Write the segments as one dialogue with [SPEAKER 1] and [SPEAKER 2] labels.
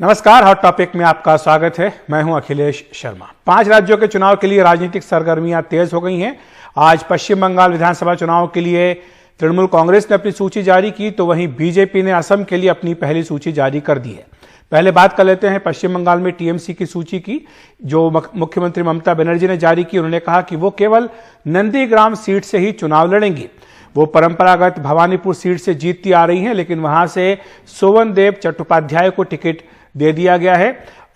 [SPEAKER 1] नमस्कार, hot topic में आपका स्वागत है। मैं हूं अखिलेश शर्मा। 5 राज्यों के चुनाव के लिए राजनीतिक सरगर्मियां तेज हो गई हैं। आज पश्चिम बंगाल विधानसभा चुनाव के लिए तृणमूल कांग्रेस ने अपनी सूची जारी की, तो वहीं बीजेपी ने असम के लिए अपनी पहली सूची जारी कर दी है। पहले बात कर लेते हैं पश्चिम बंगाल में टीएमसी की सूची की, जो मुख्यमंत्री ममता बनर्जी ने जारी की। उन्होंने कहा कि वो केवल नंदीग्राम सीट से ही चुनाव लड़ेंगी। वो परंपरागत भवानीपुर सीट से जीतती आ रही हैं, लेकिन वहां से सोवनदेव चट्टोपाध्याय को टिकट दे दिया गया है।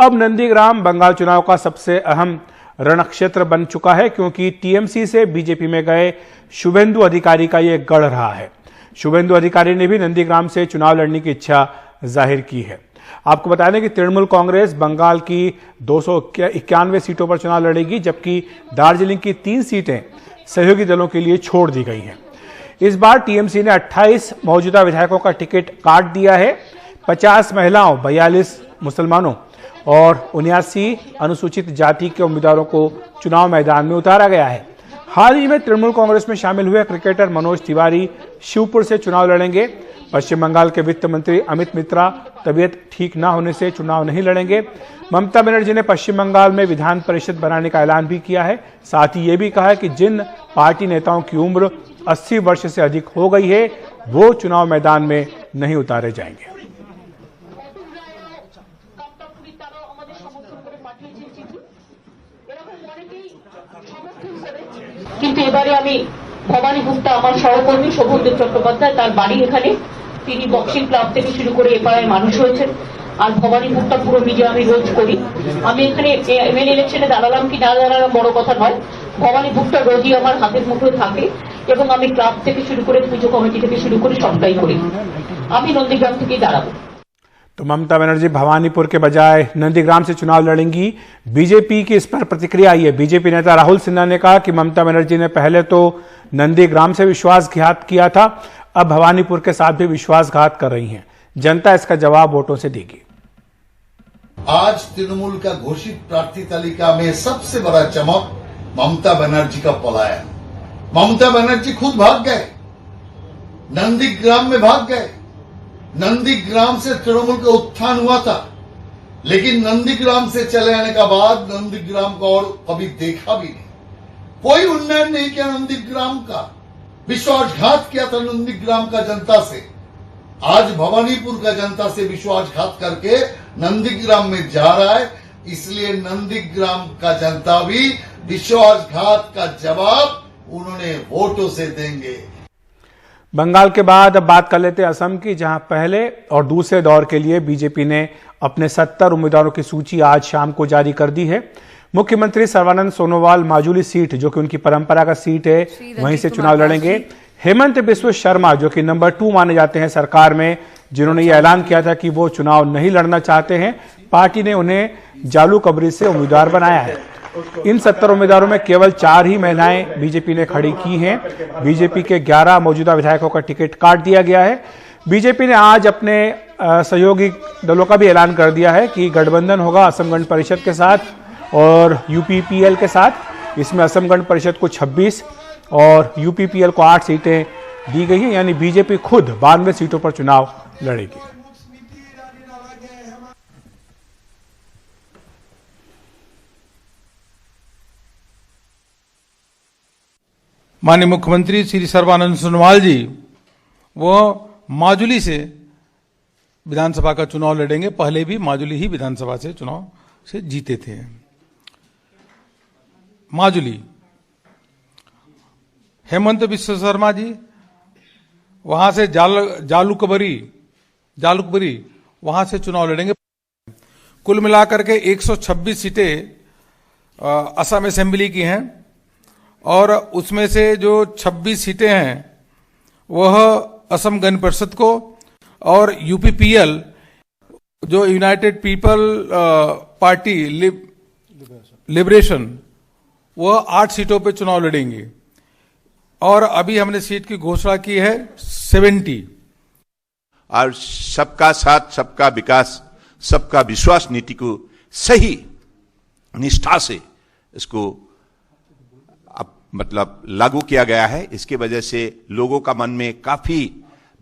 [SPEAKER 1] अब नंदीग्राम बंगाल चुनाव का सबसे अहम रणक्षेत्र बन चुका है, क्योंकि टीएमसी से बीजेपी में गए शुभेंदु अधिकारी का यह गढ़ रहा है। शुभेंदु अधिकारी ने भी नंदीग्राम से चुनाव लड़ने की इच्छा जाहिर की है। आपको बता दें कि तृणमूल कांग्रेस बंगाल की 291 सीटों पर चुनाव लड़ेगी, जबकि दार्जिलिंग की 3 सीटें सहयोगी दलों के लिए छोड़ दी गई हैं। इस बार टीएमसी ने 28 मौजूदा विधायकों का टिकट काट दिया है। 50 महिलाओं, 42 मुसलमानों और 79 अनुसूचित जाति के उम्मीदवारों को चुनाव मैदान में उतारा गया है। हाल ही में तृणमूल कांग्रेस में शामिल हुए क्रिकेटर मनोज तिवारी शिवपुर से चुनाव लड़ेंगे। पश्चिम बंगाल के वित्त मंत्री अमित मित्रा तबियत ठीक न होने से चुनाव नहीं लड़ेंगे। ममता बनर्जी ने पश्चिम बंगाल में विधान परिषद बनाने का ऐलान भी किया है। साथ ही ये भी कहा है कि जिन पार्टी नेताओं की उम्र 80 वर्ष से अधिक हो गई है, वो चुनाव मैदान में नहीं उतारे जाएंगे।
[SPEAKER 2] কিন্তু এবারে আমি ভবানীপুরটা আমার সহকর্মী শোভনদেব চট্টোপাধ্যায়, তার বাড়ি এখানে। তিনি বক্সিং ক্লাব থেকে শুরু করে এপাড়ায় মানুষ হয়েছেন। আর ভবানীপুরটা পুরো নিজে আমি রোজ করি। আমি এখানে এমএলএ ইলেকশনে দাঁড়ালাম কি না দাঁড়ালাম বড় কথা নয়, ভবানীপুরটা রোজই আমার হাতের মুঠোয় থাকে এবং আমি ক্লাব থেকে শুরু করে পুজো কমিটি থেকে শুরু করে সবটাই করি। আমি নন্দীগ্রাম থেকেই দাঁড়াবো।
[SPEAKER 1] तो ममता बनर्जी भवानीपुर के बजाय नंदीग्राम से चुनाव लड़ेंगी। बीजेपी की इस पर प्रतिक्रिया आई है। बीजेपी नेता राहुल सिन्हा ने कहा कि ममता बनर्जी ने पहले तो नंदीग्राम से विश्वासघात किया था, अब भवानीपुर के साथ भी विश्वासघात कर रही हैं। जनता इसका जवाब वोटों से देगी।
[SPEAKER 3] आज तृणमूल का घोषित प्रार्थी तालिका में सबसे बड़ा चमक ममता बनर्जी का पलायन। ममता बनर्जी खुद भाग गए, नंदीग्राम में भाग गए। नंदीग्राम से तृणमूल का उत्थान हुआ था, लेकिन नंदीग्राम से चले आने का बाद नंदीग्राम को और कभी देखा भी नहीं। कोई उन्नयन नहीं किया नंदीग्राम का, विश्वासघात किया था नंदीग्राम का जनता से। आज भवानीपुर का जनता से विश्वासघात करके नंदीग्राम में जा रहा है, इसलिए नंदीग्राम का जनता भी विश्वासघात का जवाब उन्होंने वोटों से देंगे।
[SPEAKER 1] बंगाल के बाद अब बात कर लेते हैं असम की, जहां पहले और दूसरे दौर के लिए बीजेपी ने अपने 70 उम्मीदवारों की सूची आज शाम को जारी कर दी है। मुख्यमंत्री सर्बानंद सोनोवाल माजुली सीट, जो कि उनकी परंपरागत सीट है, वहीं से चुनाव लड़ेंगे। हेमंत बिस्व शर्मा, जो कि नंबर 2 माने जाते हैं सरकार में, जिन्होंने ये ऐलान किया था कि वो चुनाव नहीं लड़ना चाहते हैं, पार्टी ने उन्हें जालूकबरी से उम्मीदवार बनाया है। इन 70 उम्मीदवारों में केवल 4 ही महिलाएं बीजेपी ने खड़ी की हैं। बीजेपी के 11 मौजूदा विधायकों का टिकट काट दिया गया है। बीजेपी ने आज अपने सहयोगी दलों का भी ऐलान कर दिया है कि गठबंधन होगा असम गण परिषद के साथ और यूपीपीएल के साथ। इसमें असम गण परिषद को 26 और यूपीपीएल को 8 सीटें दी गई हैं, यानी बीजेपी खुद 92 सीटों पर चुनाव लड़ेगी।
[SPEAKER 4] माननीय मुख्यमंत्री श्री सर्बानंद सोनोवाल जी वो माजुली से विधानसभा का चुनाव लड़ेंगे। पहले भी माजुली ही विधानसभा से चुनाव से जीते थे। माजुली हेमंत बिस्व शर्मा जी वहां से जालूकबरी वहां से चुनाव लड़ेंगे। कुल मिलाकर के 126 सीटें असम असेंबली की हैं और उसमें से जो 26 सीटें हैं वह असम गण परिषद को और यूपीपीएल जो यूनाइटेड पीपल पार्टी लिबरेशन वह 8 सीटों पे चुनाव लड़ेंगे। और अभी हमने सीट की घोषणा की है 70।
[SPEAKER 5] और सबका साथ सबका विकास सबका विश्वास नीति को सही निष्ठा से इसको मतलब लागू किया गया है। इसके वजह से लोगों का मन में काफी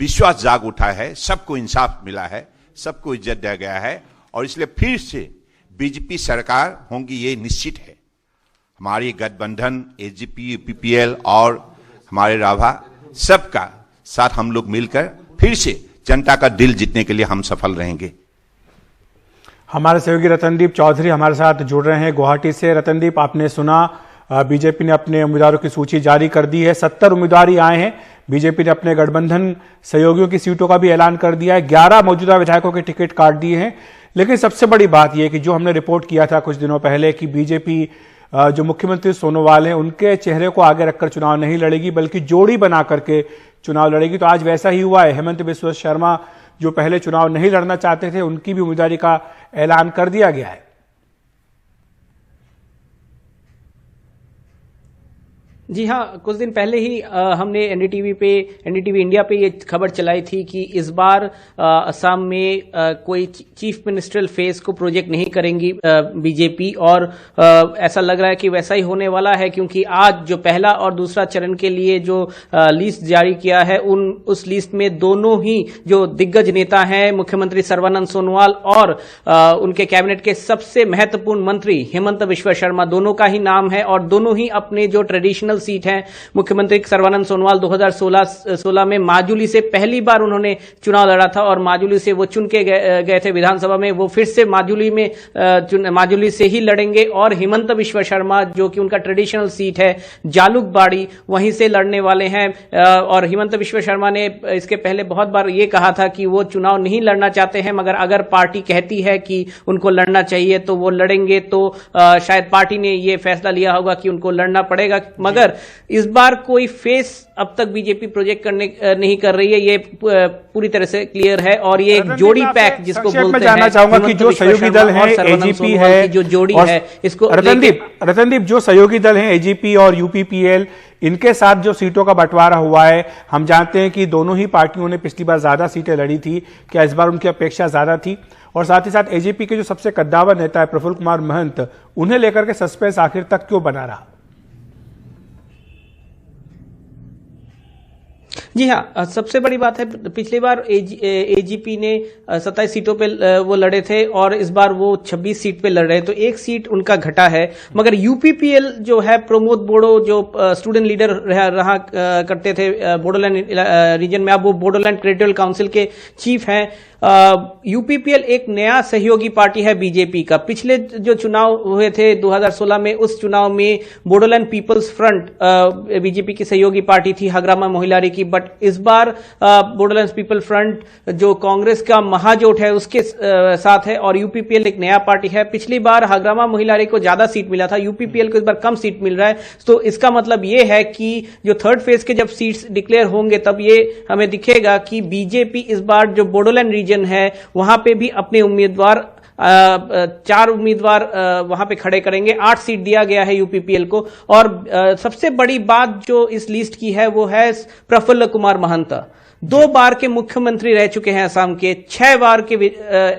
[SPEAKER 5] विश्वास जाग उठा है, सबको इंसाफ मिला है, सबको इज्जत दिया गया है और इसलिए फिर से बीजेपी सरकार होंगी ये निश्चित है। हमारी गठबंधन एजीपी, यूपीपीएल और हमारे राभा सबका साथ हम लोग मिलकर फिर से जनता का दिल जीतने के लिए हम सफल रहेंगे।
[SPEAKER 1] हमारे सहयोगी रतनदीप चौधरी हमारे साथ जुड़ रहे हैं गुवाहाटी से। रतनदीप, आपने सुना बीजेपी ने अपने उम्मीदवारों की सूची जारी कर दी है। 70 उम्मीदवार ही आए हैं। बीजेपी ने अपने गठबंधन सहयोगियों की सीटों का भी ऐलान कर दिया है। 11 मौजूदा विधायकों के टिकट काट दिए हैं। लेकिन सबसे बड़ी बात यह कि जो हमने रिपोर्ट किया था कुछ दिनों पहले कि बीजेपी जो मुख्यमंत्री सोनोवाल हैं उनके चेहरे को आगे रखकर चुनाव नहीं लड़ेगी बल्कि जोड़ी बना करके चुनाव लड़ेगी, तो आज वैसा ही हुआ है। हेमंत बिस्वा शर्मा जो पहले चुनाव नहीं लड़ना चाहते थे उनकी भी उम्मीदवारी का ऐलान कर दिया गया है।
[SPEAKER 6] जी हाँ, कुछ दिन पहले ही हमने एनडीटीवी इंडिया पे ये खबर चलाई थी कि इस बार असम में कोई चीफ मिनिस्ट्रियल फेस को प्रोजेक्ट नहीं करेंगी बीजेपी, और ऐसा लग रहा है कि वैसा ही होने वाला है, क्योंकि आज जो पहला और दूसरा चरण के लिए जो लिस्ट जारी किया है उस लिस्ट में दोनों ही जो दिग्गज नेता हैं, मुख्यमंत्री सर्बानंद सोनोवाल और उनके कैबिनेट के सबसे महत्वपूर्ण मंत्री हेमंत बिस्वा शर्मा, दोनों का ही नाम है। और दोनों ही अपने जो ट्रेडिशनल सीट है, मुख्यमंत्री सर्बानंद सोनोवाल 2016 में माजुली से पहली बार उन्होंने चुनाव लड़ा था और माजुली से वो चुन के गए थे विधानसभा में, वो फिर से माजुली से ही लड़ेंगे। और हेमंत बिस्वा शर्मा जो कि उनका ट्रेडिशनल सीट है जालुकबाड़ी, वहीं से लड़ने वाले हैं। और हेमंत बिस्वा शर्मा ने इसके पहले बहुत बार ये कहा था कि वो चुनाव नहीं लड़ना चाहते हैं, मगर अगर पार्टी कहती है कि उनको लड़ना चाहिए तो वो लड़ेंगे। तो शायद पार्टी ने ये फैसला लिया होगा कि उनको लड़ना पड़ेगा। मगर इस बार कोई फेस अब तक बीजेपी प्रोजेक्ट नहीं कर रही है, ये पूरी तरह से क्लियर है। और ये एक जोड़ी पैक जिसको बोलते हैं,
[SPEAKER 1] जानना चाहूंगा कि जो सहयोगी दल है एजीपी है,
[SPEAKER 6] जो जोड़ी है इसको
[SPEAKER 1] रतनदीप जो सहयोगी दल है एजीपी और यूपीपीएल, इनके साथ जो सीटों का बंटवारा हुआ है, हम जानते हैं कि दोनों ही पार्टियों ने पिछली बार ज्यादा सीटें लड़ी थी, क्या इस बार उनकी अपेक्षा ज्यादा थी? और साथ ही साथ एजीपी के जो सबसे कद्दावर नेता है प्रफुल्ल कुमार महंत, उन्हें लेकर के सस्पेंस आखिर तक क्यों बना रहा?
[SPEAKER 6] जी हाँ, सबसे बड़ी बात है पिछली बार एजीपी ने 27 सीटों पे वो लड़े थे और इस बार वो 26 सीट पे लड़ रहे हैं, तो एक सीट उनका घटा है। मगर यूपीपीएल जो है, प्रमोद बोडो जो स्टूडेंट लीडर रहा करते थे बोडोलैंड रीजन में, अब वो बोडोलैंड टेरिटोरियल काउंसिल के चीफ हैं। यूपीपीएल एक नया सहयोगी पार्टी है बीजेपी का। पिछले जो चुनाव हुए थे 2016 में, उस चुनाव में बोडोलैंड पीपल्स फ्रंट बीजेपी की सहयोगी पार्टी थी हग्रामा मोहिलारी की, बट इस बार बोडोलैंड पीपल फ्रंट जो कांग्रेस का महाजोट है उसके साथ है और यूपीपीएल एक नया पार्टी है। पिछली बार हग्रामा मोहिलारी को ज्यादा सीट मिला था, यूपीपीएल को इस बार कम सीट मिल रहा है। तो इसका मतलब ये है कि जो थर्ड फेज के जब सीट्स डिक्लेयर होंगे तब ये हमें दिखेगा कि बीजेपी इस बार जो बोडोलैंड रीजन है वहां पे भी अपने उम्मीदवार 4 उम्मीदवार वहां पे खड़े करेंगे। 8 सीट दिया गया है यूपीपीएल को। और सबसे बड़ी बात जो इस लिस्ट की है वो है प्रफुल्ल कुमार महंत। 2 बार के मुख्यमंत्री रह चुके हैं असम के, 6 बार के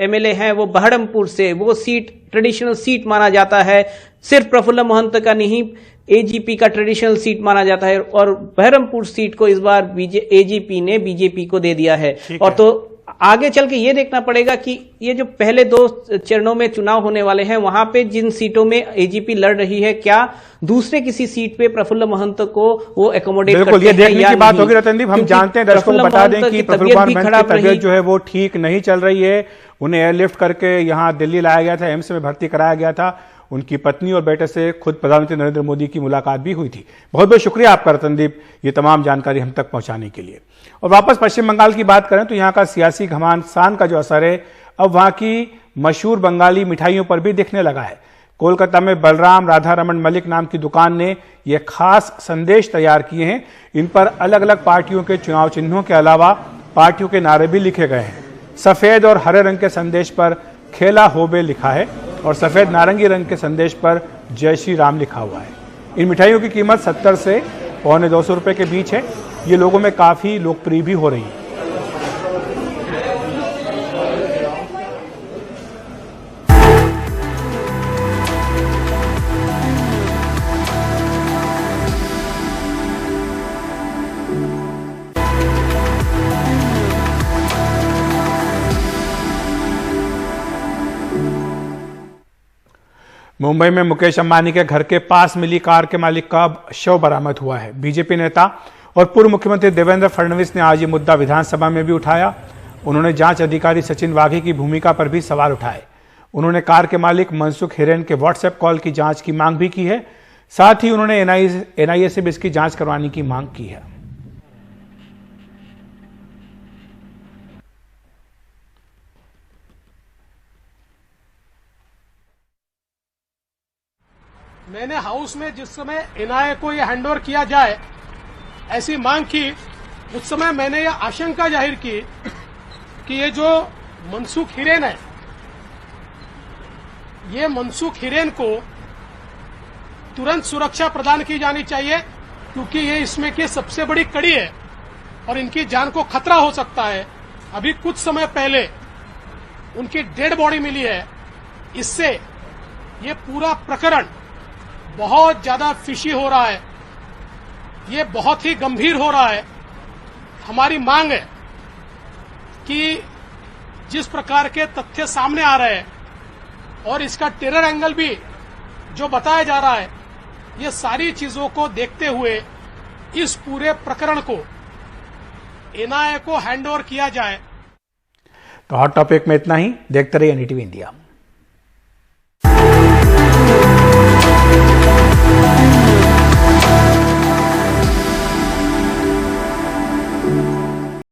[SPEAKER 6] एमएलए हैं वो बहरमपुर से। वो सीट ट्रेडिशनल सीट माना जाता है, सिर्फ प्रफुल्ल महंत का नहीं, एजीपी का ट्रेडिशनल सीट माना जाता है। और बहरमपुर सीट को इस बार एजीपी ने बीजेपी को दे दिया है। और तो आगे चल के ये देखना पड़ेगा कि ये जो पहले 2 चरणों में चुनाव होने वाले हैं वहां पे जिन सीटों में एजीपी लड़ रही है, क्या दूसरे किसी सीट पे प्रफुल्ल महंत को वो एकोमोडेट करते हैं?
[SPEAKER 1] ये देखने की बात होगी रतनदीप। हम जानते हैं, दर्शकों को बता दें कि प्रफुल्ल कुमार महंत की तबीयत जो है वो ठीक नहीं चल रही है। उन्हें एयरलिफ्ट करके यहां दिल्ली लाया गया था, एम्स में भर्ती कराया गया था। उनकी पत्नी और बेटे से खुद प्रधानमंत्री नरेंद्र मोदी की मुलाकात भी हुई थी। बहुत बहुत शुक्रिया आपका रतनदीप, ये तमाम जानकारी हम तक पहुंचाने के लिए। और वापस पश्चिम बंगाल की बात करें तो यहां का सियासी घमासान का जो असर है अब वहां की मशहूर बंगाली मिठाइयों पर भी दिखने लगा है। कोलकाता में बलराम राधा रमन मलिक नाम की दुकान ने यह खास संदेश तैयार किए हैं। इन पर अलग अलग पार्टियों के चुनाव चिन्हों के अलावा पार्टियों के नारे भी लिखे गए हैं। सफेद और हरे रंग के संदेश पर खेला होबे लिखा है और सफेद नारंगी रंग के संदेश पर जय श्री राम लिखा हुआ है। इन मिठाइयों की कीमत 70 से पौने 200 रुपए के बीच है। ये लोगों में काफी लोकप्रिय भी हो रही है। मुंबई में मुकेश अंबानी के घर के पास मिली कार के मालिक का शव बरामद हुआ है। बीजेपी नेता और पूर्व मुख्यमंत्री देवेंद्र फडणवीस ने आज ये मुद्दा विधानसभा में भी उठाया। उन्होंने जांच अधिकारी सचिन वाघे की भूमिका पर भी सवाल उठाए। उन्होंने कार के मालिक मनसुख हिरेन के व्हाट्सएप कॉल की जांच की मांग भी की है। साथ ही उन्होंने एनआईए से भी इसकी जांच करवाने की मांग की है।
[SPEAKER 7] मैंने हाउस में जिस समय एनआईए को यह हैंडओवर किया जाए ऐसी मांग की, उस समय मैंने यह आशंका जाहिर की कि ये जो मनसुख हिरेन है, ये मनसुख हिरेन को तुरंत सुरक्षा प्रदान की जानी चाहिए, क्योंकि ये इसमें की सबसे बड़ी कड़ी है और इनकी जान को खतरा हो सकता है। अभी कुछ समय पहले उनकी डेड बॉडी मिली है। इससे ये पूरा प्रकरण बहुत ज्यादा फिशी हो रहा है, ये बहुत ही गंभीर हो रहा है। हमारी मांग है कि जिस प्रकार के तथ्य सामने आ रहे हैं और इसका टेरर एंगल भी जो बताया जा रहा है, ये सारी चीजों को देखते हुए इस पूरे प्रकरण को एनआईए को हैंडओवर किया जाए।
[SPEAKER 1] तो हॉट टॉपिक में इतना ही। देखते रहिए एनडीटीवी इंडिया।